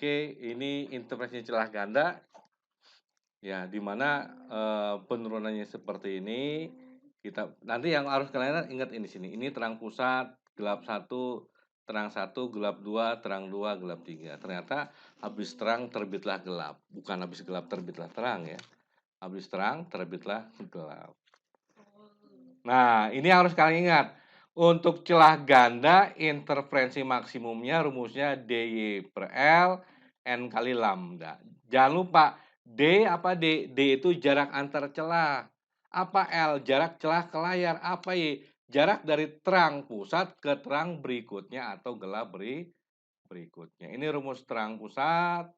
Oke, ini intervensi celah ganda. Ya, di mana penurunannya seperti ini. Nanti yang harus kalian ingat ini sini. Ini terang pusat, gelap 1, terang 1, gelap 2, terang 2, gelap 3. Ternyata habis terang terbitlah gelap. Bukan habis gelap terbitlah terang ya. Habis terang terbitlah gelap. Nah, ini harus kalian ingat. Untuk celah ganda, interferensi maksimumnya rumusnya DY per L, N kali lambda. Jangan lupa, D apa D? D itu jarak antar celah. Apa L? Jarak celah ke layar. Apa Y? Jarak dari terang pusat ke terang berikutnya atau gelap berikutnya. Ini rumus terang pusat,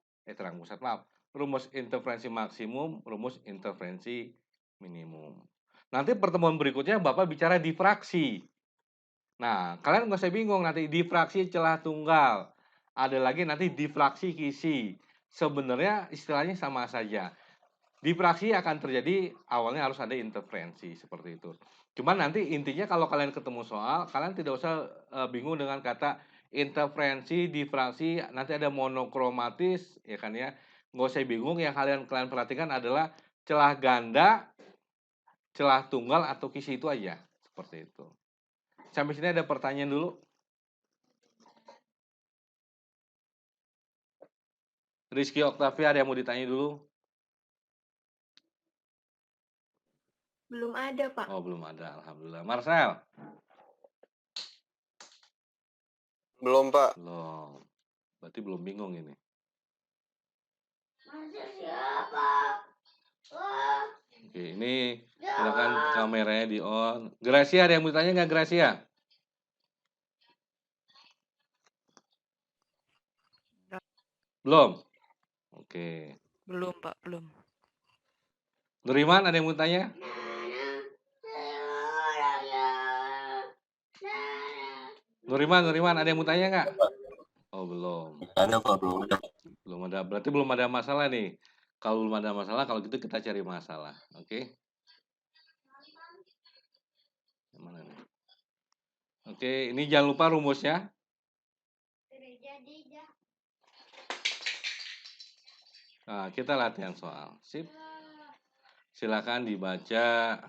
maaf. Rumus interferensi maksimum, rumus interferensi minimum. Nanti pertemuan berikutnya Bapak bicara difraksi. Nah, kalian nggak usah bingung nanti difraksi celah tunggal. Ada lagi nanti difraksi kisi. Sebenarnya istilahnya sama saja. Difraksi akan terjadi awalnya harus ada interferensi seperti itu. Cuman nanti intinya kalau kalian ketemu soal, kalian tidak usah bingung dengan kata interferensi, difraksi, nanti ada monokromatis, ya kan ya. Nggak usah bingung, yang kalian perhatikan adalah celah ganda, celah tunggal atau kisi itu aja, seperti itu. Sampai sini ada pertanyaan dulu? Rizky Oktavia ada yang mau ditanya dulu? Belum ada, Pak. Oh, belum ada. Alhamdulillah. Marcel? Belum, Pak. Belum. Berarti belum bingung ini. Oke, ini silakan kameranya di on. Gracia, ada yang mau ditanya nggak Gracia? Belum? Oke. Belum, Pak, belum. Nuriman, ada yang mau tanya? Nuriman, ada yang mau tanya nggak? Oh, belum. Ada, Pak, belum ada. Belum ada. Berarti belum ada masalah nih. Kalau belum ada masalah, kalau gitu kita cari masalah. Oke? Yang mana nih? Oke, ini jangan lupa rumusnya. Nah, kita latihan soal. Sip. Silakan dibaca.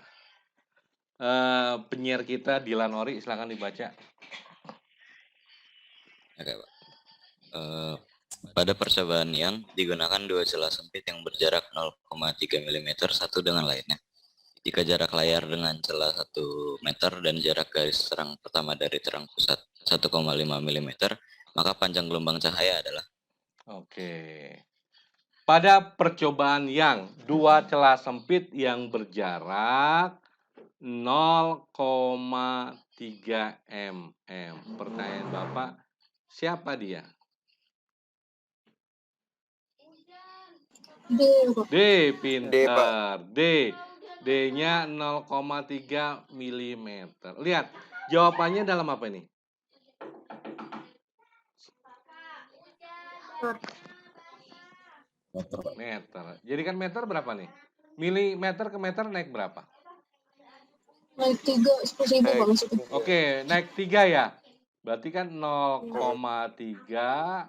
Penyiar kita Dilan Ori, silakan dibaca. Oke, Pak. Pada percobaan yang digunakan dua celah sempit yang berjarak 0,3 mm satu dengan lainnya. Jika jarak layar dengan celah 1 meter dan jarak garis terang pertama dari terang pusat 1,5 mm, maka panjang gelombang cahaya adalah. Oke. Pada percobaan yang dua celah sempit yang berjarak 0,3 mm. Pertanyaan Bapak, siapa dia? D, pinter. D. D-nya 0,3 mm. Lihat, jawabannya dalam apa ini? Meter. Jadi kan meter berapa nih? Milimeter ke meter naik berapa? Naik 3, 10.000, Pak, maksudnya. Oke, naik 3 ya. Berarti kan 0,3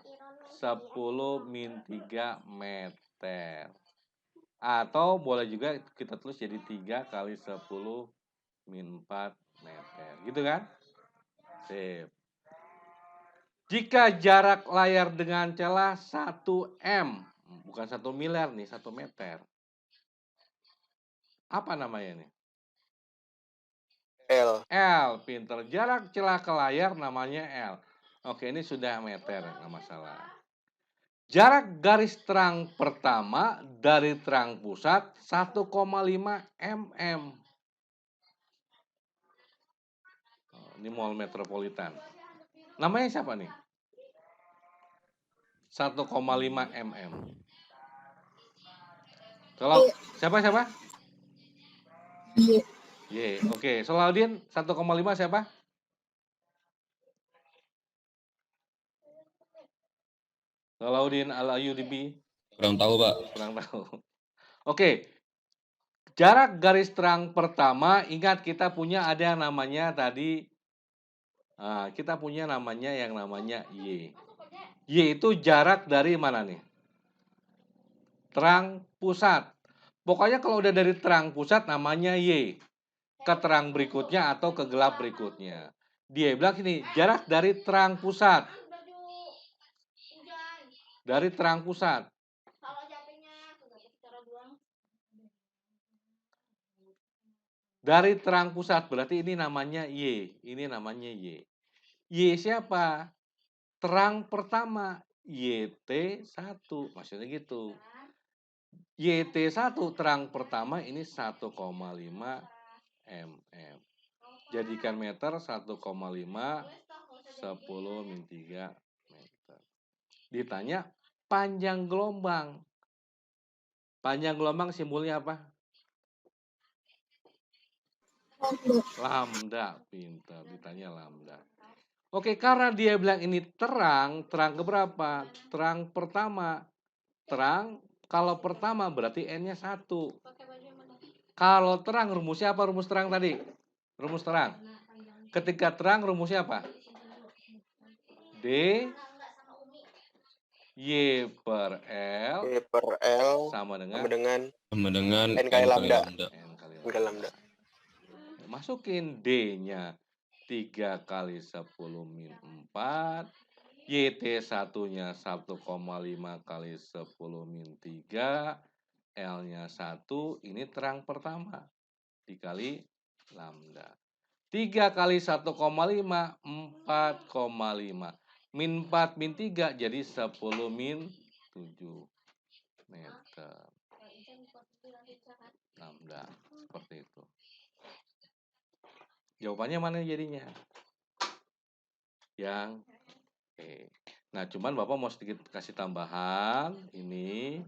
10 min 3 meter. Atau boleh juga kita tulis jadi 3 kali 10 min 4 meter. Gitu kan? Sip. Jika jarak layar dengan celah 1 M, bukan 1 miliar nih, 1 meter. Apa namanya nih? L. L, pinter. Jarak celah ke layar namanya L. Oke, ini sudah meter, nggak masalah. Jarak garis terang pertama dari terang pusat 1,5 mm. Oh, ini mall metropolitan. Namanya siapa nih? 1,5 mm. Kalau siapa? Iya. Y. Oke, Solaudin 1,5 siapa? Solaudin Al-Ayudibi. Kurang tahu, Pak. Kurang tahu. Oke. Jarak garis terang pertama, ingat kita punya ada yang namanya tadi, kita punya namanya yang namanya Y. Y itu jarak dari mana nih? Terang pusat. Pokoknya kalau udah dari terang pusat namanya Y. Ke terang berikutnya atau ke gelap berikutnya. Dia bilang gini, jarak dari terang pusat. Dari terang pusat. Dari terang pusat, berarti ini namanya Y. Ini namanya Y. Y siapa? Terang pertama. YT1. Maksudnya gitu. YT1 terang pertama ini 1,5 mm. Jadikan meter 1,5 10 min 3 meter. Ditanya panjang gelombang. Panjang gelombang simbolnya apa? Lambda. Pintar. Ditanya lambda. Oke, karena dia bilang ini terang keberapa? Terang pertama. Terang, kalau pertama berarti N-nya 1. Kalau terang, rumusnya apa rumus terang tadi? Rumus terang. Ketika terang, rumusnya apa? D Y per L Y per L sama sama dengan dengan N N kali lambda. N kali N kali lambda. Masukin D-nya 3 kali 10 min 4. YT1-nya 1,5 kali 10 min 3. L-nya 1. Ini terang pertama. Dikali lambda. 3 kali 1,5, 4,5. Min 4 min 3 jadi 10 min 7 meter. Lambda. Seperti itu. Jawabannya mana jadinya? Yang E. Nah, cuman Bapak mau sedikit kasih tambahan. Ini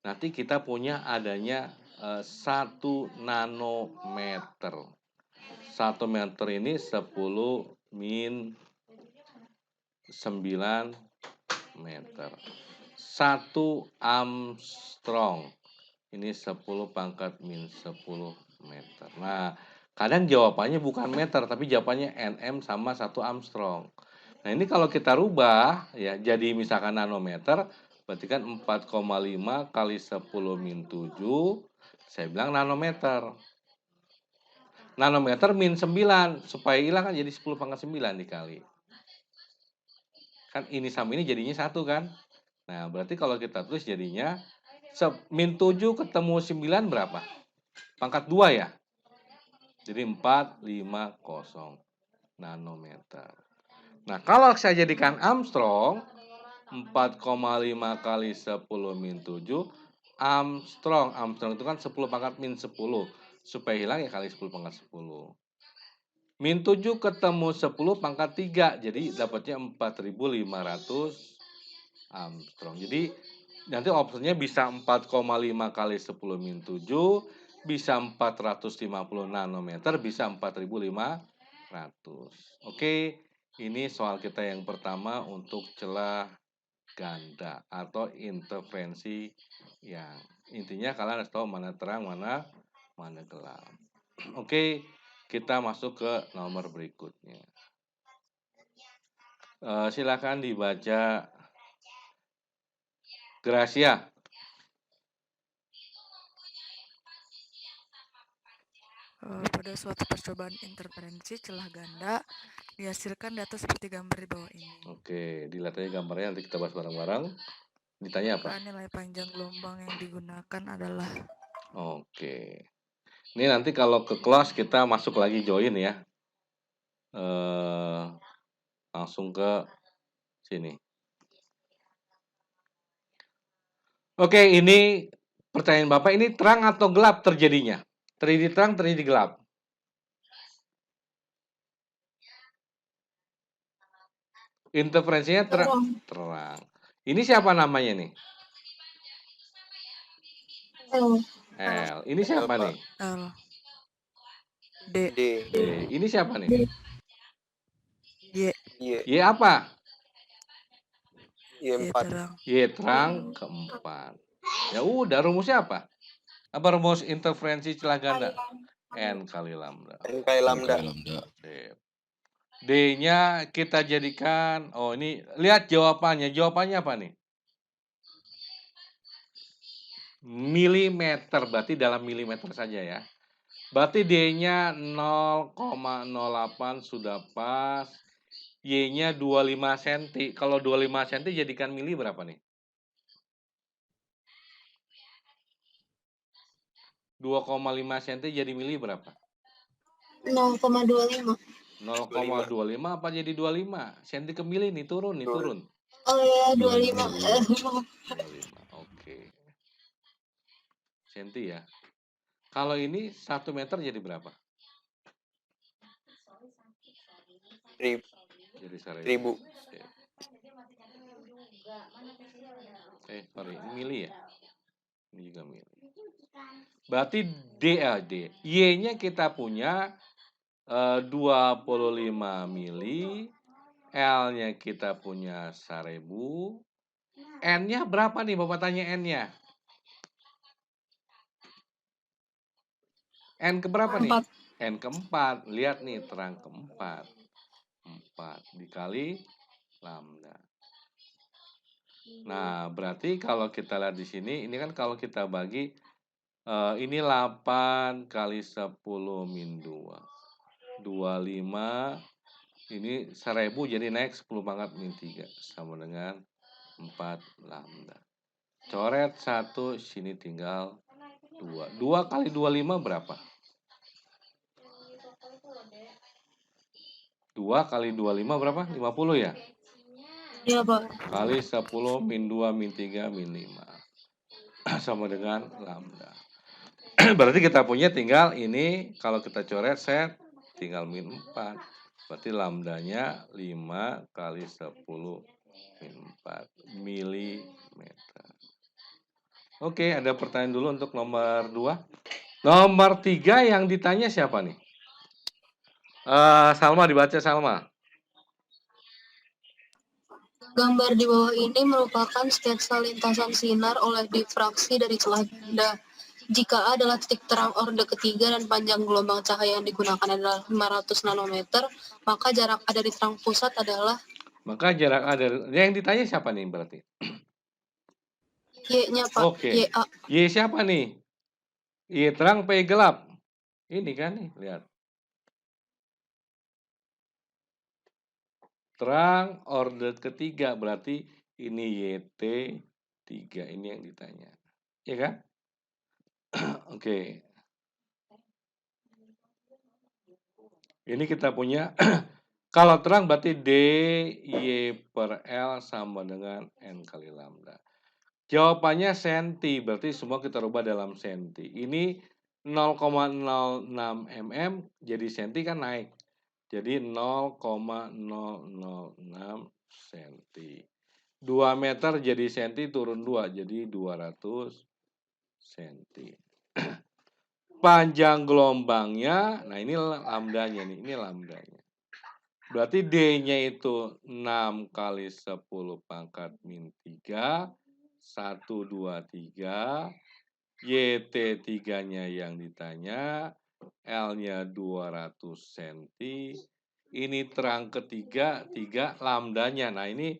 nanti kita punya adanya 1 nanometer. 1 meter ini 10 min 9 meter. 1 Armstrong. Ini 10 pangkat min 10 meter. Nah, kadang jawabannya bukan meter, tapi jawabannya nm sama 1 Armstrong. Nah, ini kalau kita rubah, ya jadi misalkan nanometer, berarti kan 4,5 kali 10 min 7, saya bilang nanometer. Nanometer min 9, supaya hilang kan jadi 10 pangkat 9 dikali. Kan ini sama ini jadinya 1 kan? Nah, berarti kalau kita tulis jadinya min 7 ketemu 9 berapa? Pangkat 2 ya? Jadi 450 nanometer. Nah, kalau saya jadikan Armstrong, 4,5 kali 10 min 7, Armstrong itu kan 10 pangkat min 10. Supaya hilang ya kali 10 pangkat 10. Min 7 ketemu 10 pangkat 3. Jadi dapatnya 4.500 Armstrong. Jadi nanti opsinya bisa 4,5 kali 10 min 7, bisa 450 nanometer, bisa 4.500. Oke, ini soal kita yang pertama untuk celah ganda atau interferensi yang intinya kalian harus tahu mana terang, mana gelap. Oke, kita masuk ke nomor berikutnya. Silakan dibaca, Gracia. Pada suatu percobaan interferensi celah ganda dihasilkan data seperti gambar di bawah ini. Oke, dilihat aja gambarnya, nanti kita bahas bareng-bareng. Ditanya apa? Maka nilai panjang gelombang yang digunakan adalah. Oke. Ini nanti kalau ke kelas kita masuk lagi join ya. Langsung ke sini. Oke, ini pertanyaan Bapak, ini terang atau gelap terjadinya? Terjadi terang, terjadi gelap. Interferensinya terang. Ini siapa namanya nih? L. Ini siapa nih? L. D. D. Ini siapa nih? Y. Y apa? Y4. Terang. Y terang keempat. Ya udah, rumusnya apa? Apa rumus interferensi celah ganda? N kali lambda. N kali lambda. Sip. D-nya kita jadikan, oh ini lihat jawabannya. Jawabannya apa nih? Milimeter, berarti dalam milimeter saja ya. Berarti D-nya 0,08 sudah pas. Y-nya 25 cm. Kalau 25 cm jadikan mili berapa nih? 2,5 cm jadi mili berapa? 0,25. 0,25 apa jadi 25? Cm ke mili nih turun nih, turun. Oh ya, 25. 25. Oke. Senti ya. Kalau ini 1 meter jadi berapa? Jadi 1000. Sorry, ini mili ya? Ini juga mili. Berarti D. Y-nya kita punya 25 mili. L-nya kita punya 1000. N-nya berapa nih? Bapak tanya N-nya. N keberapa nih? 4. N keempat. Lihat nih, terang keempat. 4 dikali lambda. Nah, berarti kalau kita lihat di sini, ini kan kalau kita bagi, ini 8 kali 10 min 2. 25, ini 1000 jadi naik 10 pangkat min 3. Sama dengan 4 lambda. Coret 1, sini tinggal 2. 2 kali 25 berapa? 2 kali 25 berapa? 50 ya? Iya, Pak. Kali 10 min 2 min 3 min 5. Sama dengan lambda. Berarti kita punya tinggal ini, kalau kita coret set, tinggal min 4. Berarti lambdanya 5 kali 10 min 4 milimeter. Oke, ada pertanyaan dulu untuk nomor 2. Nomor 3 yang ditanya siapa nih? Salma, dibaca Salma. Gambar di bawah ini merupakan sketsa lintasan sinar oleh difraksi dari celah ganda. Jika A adalah titik terang orde ketiga dan panjang gelombang cahaya yang digunakan adalah 500 nanometer, maka jarak A dari terang pusat adalah... Maka jarak A dari... Yang ditanya siapa nih berarti? Y-nya, Pak. Oke. YA. Y siapa nih? Y terang, P gelap. Ini kan nih, lihat. Terang orde ketiga, berarti ini YT3, ini yang ditanya. Ya kan? Oke. Ini kita punya, kalau terang berarti D, Y per L sama dengan N kali lambda. Jawabannya senti, berarti semua kita rubah dalam senti. Ini 0,06 mm, jadi senti kan naik. Jadi 0,006 senti. 2 meter jadi senti turun 2, jadi 200 senti. Panjang gelombangnya, nah ini lambdanya nih, ini lambdanya. Berarti D-nya itu 6 kali 10 pangkat min 3, 1, 2, 3. YT3-nya yang ditanya, L-nya 200 cm. Ini terang ketiga, 3 lambdanya. Nah ini,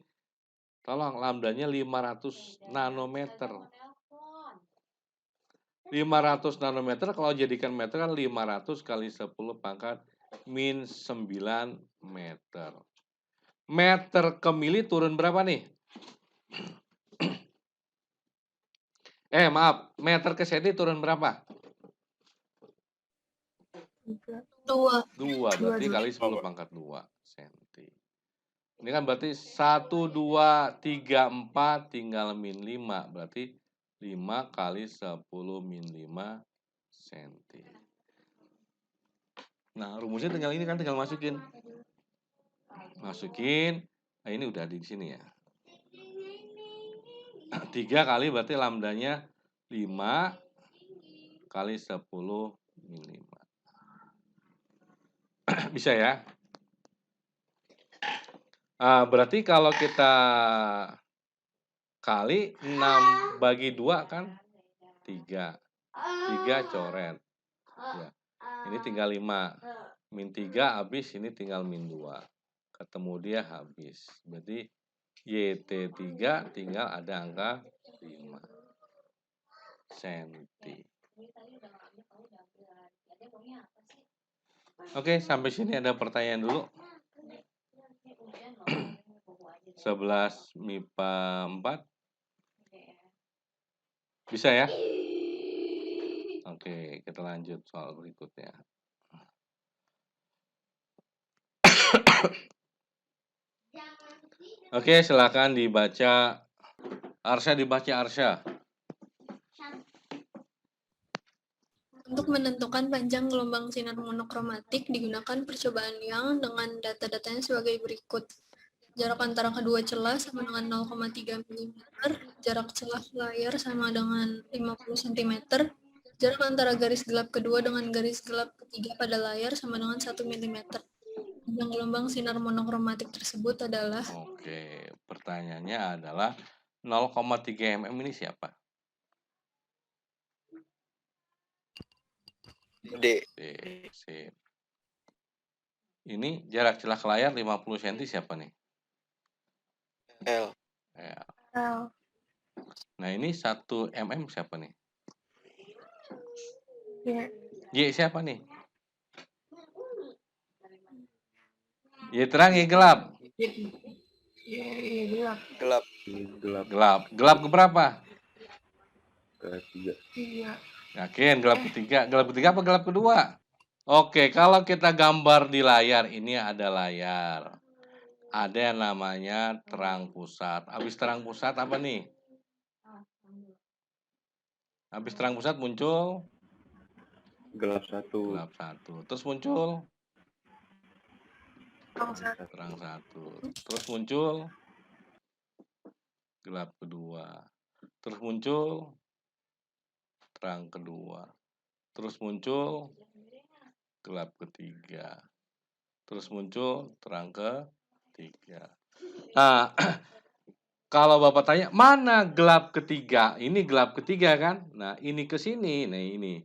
tolong lambdanya 500 nanometer. 500 nanometer kalau jadikan meter kan 500 kali 10 pangkat min 9 meter. Meter ke mili turun berapa nih? Maaf, meter ke senti turun berapa? 2. 2, berarti kali 10 pangkat 2 senti. Ini kan berarti 1, 2, 3, 4 tinggal min 5. Berarti 5 kali 10 min 5 senti. Nah, rumusnya tinggal ini kan, tinggal masukin. Masukin, nah ini udah di sini ya. 3 kali berarti lambdanya 5 kali 10 min 5. Bisa ya? Berarti kalau kita kali 6 bagi 2 kan 3. 3 coret. Ya. Ini tinggal 5. min 3 habis, ini tinggal min 2. Ketemu dia habis. Berarti YT3 tinggal ada angka 5 cm. Oke, sampai sini ada pertanyaan dulu. 11 MIPA 4. Bisa ya? Oke, kita lanjut soal berikutnya. Oke, silakan dibaca. Arsya dibaca, Arsya. Untuk menentukan panjang gelombang sinar monokromatik digunakan percobaan Young dengan data-datanya sebagai berikut. Jarak antara kedua celah sama dengan 0,3 mm, jarak celah layar sama dengan 50 cm, jarak antara garis gelap kedua dengan garis gelap ketiga pada layar sama dengan 1 mm. Panjang gelombang sinar monokromatik tersebut adalah... Oke, pertanyaannya adalah 0,3 mm ini siapa? D. Sip. Ini jarak celah ke layar 50 cm siapa nih? L. Ya. Nah, ini 1 mm siapa nih? Y siapa nih? Y terang, Y gelap. Gelap. Gelap. Gelap keberapa? Ketiga. Yakin gelap ketiga? Gelap ketiga apa gelap kedua? Oke, kalau kita gambar di layar, ini ada layar. Ada yang namanya terang pusat. Habis terang pusat apa nih? Habis terang pusat muncul Gelap 1. gelap 1. Terus muncul terang 1. Terus muncul gelap kedua. Terus muncul terang kedua. Terus muncul gelap ketiga. Terus muncul terang ketiga. Nah, kalau Bapak tanya, mana gelap ketiga? Ini gelap ketiga kan? Nah, ini ke sini. Nah, ini.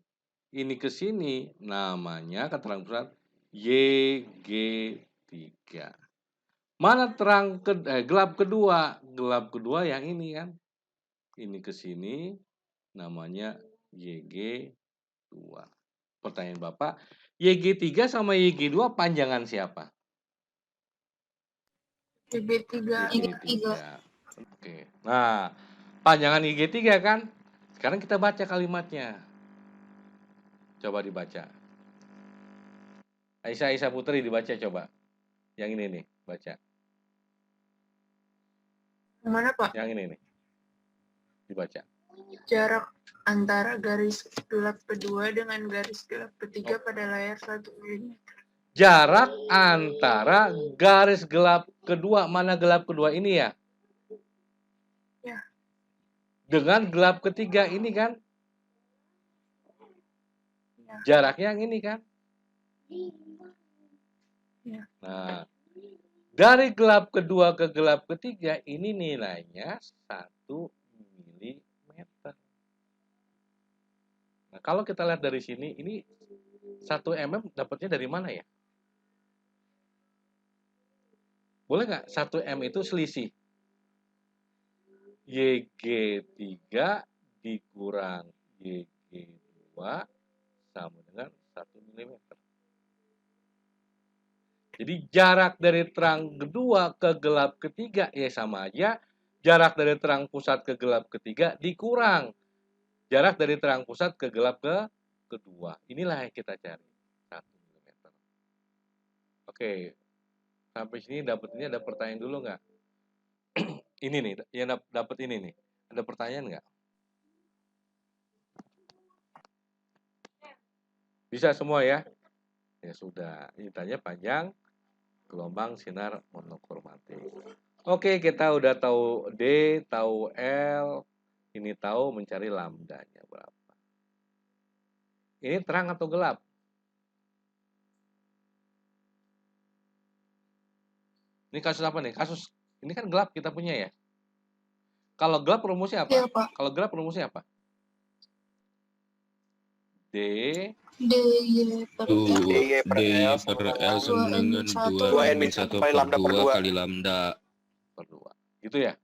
Ini ke sini. Namanya keterang pusat YG3. Mana gelap kedua? Gelap kedua yang ini kan? Ini ke sini. Namanya YG2. Pertanyaan Bapak, YG3 sama YG2 panjangan siapa? YG3. Oke. Nah, panjangan YG3 kan? Sekarang kita baca kalimatnya. Coba dibaca. Aisyah Putri dibaca coba. Yang ini nih, baca. Mana Pak? Yang ini nih. Dibaca. Jarak antara garis gelap kedua dengan garis gelap ketiga pada layar 1 mm. Jarak antara garis gelap kedua, mana gelap kedua ini ya? Ya. Dengan gelap ketiga ini kan? Ya. Jaraknya yang ini kan? Ya. Nah, dari gelap kedua ke gelap ketiga ini nilainya 1 mm. Nah, kalau kita lihat dari sini, ini 1 mm dapatnya dari mana ya? Boleh nggak 1 M itu selisih? YG3 dikurang YG2 sama dengan 1 mm. Jadi jarak dari terang kedua ke gelap ketiga ya sama aja. Jarak dari terang pusat ke gelap ketiga dikurang jarak dari terang pusat ke gelap kedua. Inilah yang kita cari. 1 mm. Oke. Sampai sini ada pertanyaan dulu nggak? Ini nih, yang dapat ini nih. Ada pertanyaan nggak? Bisa semua ya? Ya sudah. Ini tanya panjang gelombang sinar monokromatik. Oke, kita udah tahu D, tahu L, ini tahu mencari lambdanya berapa. Ini terang atau gelap? Ini kasus apa nih? Kasus ini kan gelap kita punya ya. Kalau gelap rumusnya apa? Iya, Pak. Kalau gelap rumusnya apa? D DY per L. DY per L per L sama 2N dengan 1 2N-1 kali per lambda per 2 2. kali lambda. per 2. Gitu ya?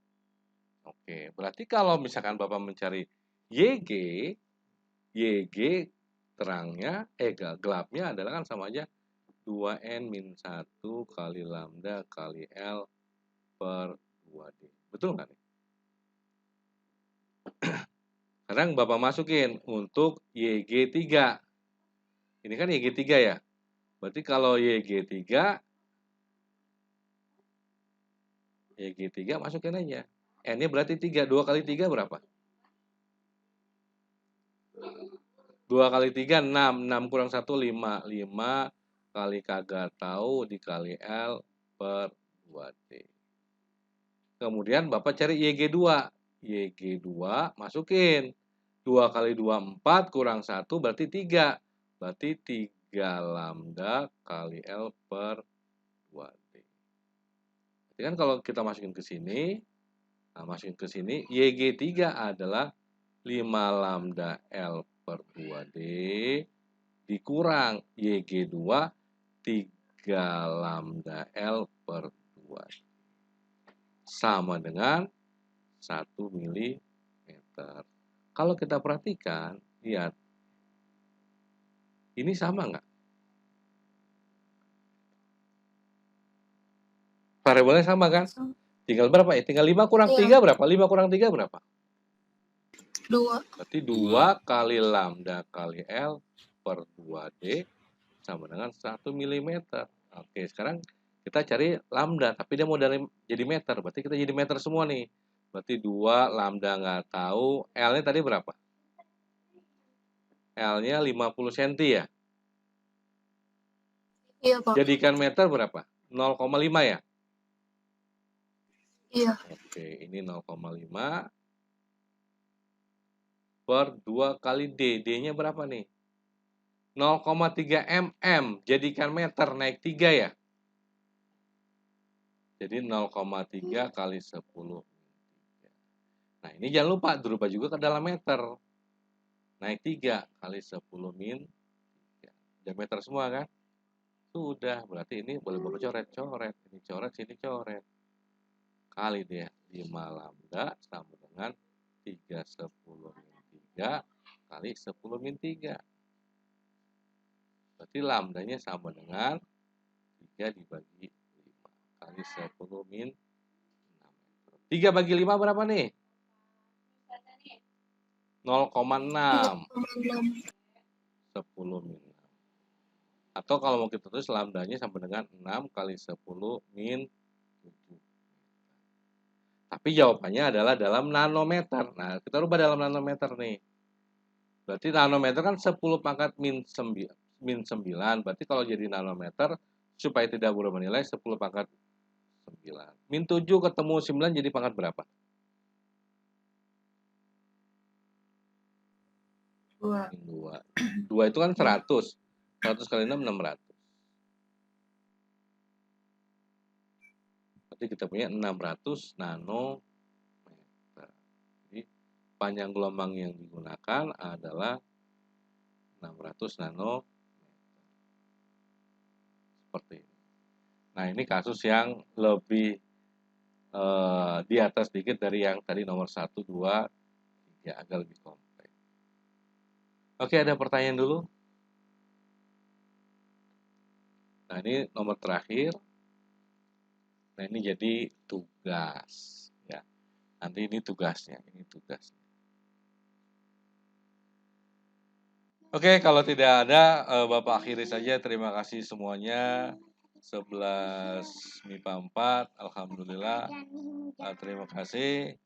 Oke, berarti kalau misalkan Bapak mencari YG, YG terangnya, gelapnya adalah kan sama aja 2N-1 kali lambda kali L per 2D. Betul nggak nih? Sekarang Bapak masukin untuk YG3. Ini kan YG3 ya. Berarti kalau YG3 masukin aja. N-nya berarti 3. 2 kali 3 berapa? 2 kali 3, 6. 6 kurang 1, 5. 5 kali kagak tahu dikali L per 2D. Kemudian Bapak cari YG2. YG2 masukin. 2 kali 2, 4 kurang 1 berarti 3. Berarti 3 lambda kali L per 2D. Jadi kan kalau kita masukin ke sini, YG3 adalah 5 lambda L per 2D dikurang YG2 3 lambda L per 2D. Sama dengan 1 milimeter. Kalau kita perhatikan, lihat. Ini sama nggak? Variabelnya sama kan? Tinggal berapa ya? Tinggal 5 kurang 3 berapa? 5 kurang 3 berapa? 2. Berarti 2 kali lambda kali L per 2D sama dengan 1 mm. Oke, sekarang kita cari lambda, tapi dia mau jadi meter. Berarti kita jadi meter semua nih. Berarti 2 lambda nggak tahu. L-nya tadi berapa? L-nya 50 cm ya? Iya, Pak. Jadikan meter berapa? 0,5 ya? Iya. Oke, ini 0,5 per 2 kali D. D-nya berapa nih? 0,3 mm. Jadikan meter, naik 3 ya? Jadi 0,3 kali 10. Nah, ini jangan lupa, dirubah juga ke dalam meter. Naik 3 kali 10 min. Diameter semua kan? Sudah, berarti ini boleh Bapak coret-coret. Ini coret, sini coret. Kali dia 5 lambda sama dengan 3 10 min 3 kali 10 min 3. Berarti lambdanya sama dengan 3 dibagi 5 kali 10 min 6. 3 bagi 5 berapa nih? 0,6. 10 min 6. Atau kalau mau kita tulis lambdanya sama dengan 6 kali 10 min 7. Tapi jawabannya adalah dalam nanometer. Nah, kita rubah dalam nanometer nih. Berarti nanometer kan 10 pangkat min 9. Berarti kalau jadi nanometer, supaya tidak berubah nilai 10 pangkat 9. Min 7 ketemu 9 jadi pangkat berapa? 2. Min 2. 2 itu kan 100. 100 kali 6, 600. Berarti kita punya 600 nanometer. Jadi panjang gelombang yang digunakan adalah 600 nanometer. Seperti ini. Nah, ini kasus yang lebih di atas sedikit dari yang tadi nomor 1, 2, 3, agak lebih kompleks. Oke, ada pertanyaan dulu? Nah, ini nomor terakhir. Nah, ini jadi tugas. Ya. Nanti ini tugasnya. Ini tugasnya. Oke, kalau tidak ada, Bapak akhiri saja. Terima kasih semuanya. 11 MIPA 4. Alhamdulillah. Terima kasih.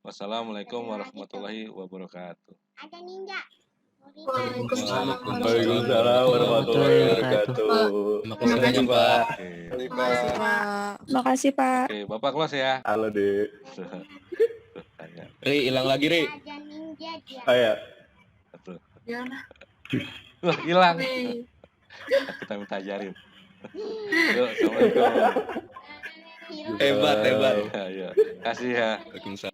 Wassalamualaikum warahmatullahi wabarakatuh. Ada ninja. Waalaikumsalam. Waalaikumsalam warahmatullahi wabarakatuh. Terima kasih, Pak. Oke. Makasih, Pak. Makasih, Pak. Oke, Bapak close ya. Halo, Dek. Tanya. Ri, hilang lagi, Ri. Ada ninja dia. Ayo. Betul. Ya nah. Wah, hilang. Nih. Kita minta ajarin. Yuk, Assalamualaikum. Hebat, hebat. Ya, ya. Kasih ya. Waalaikumsalam.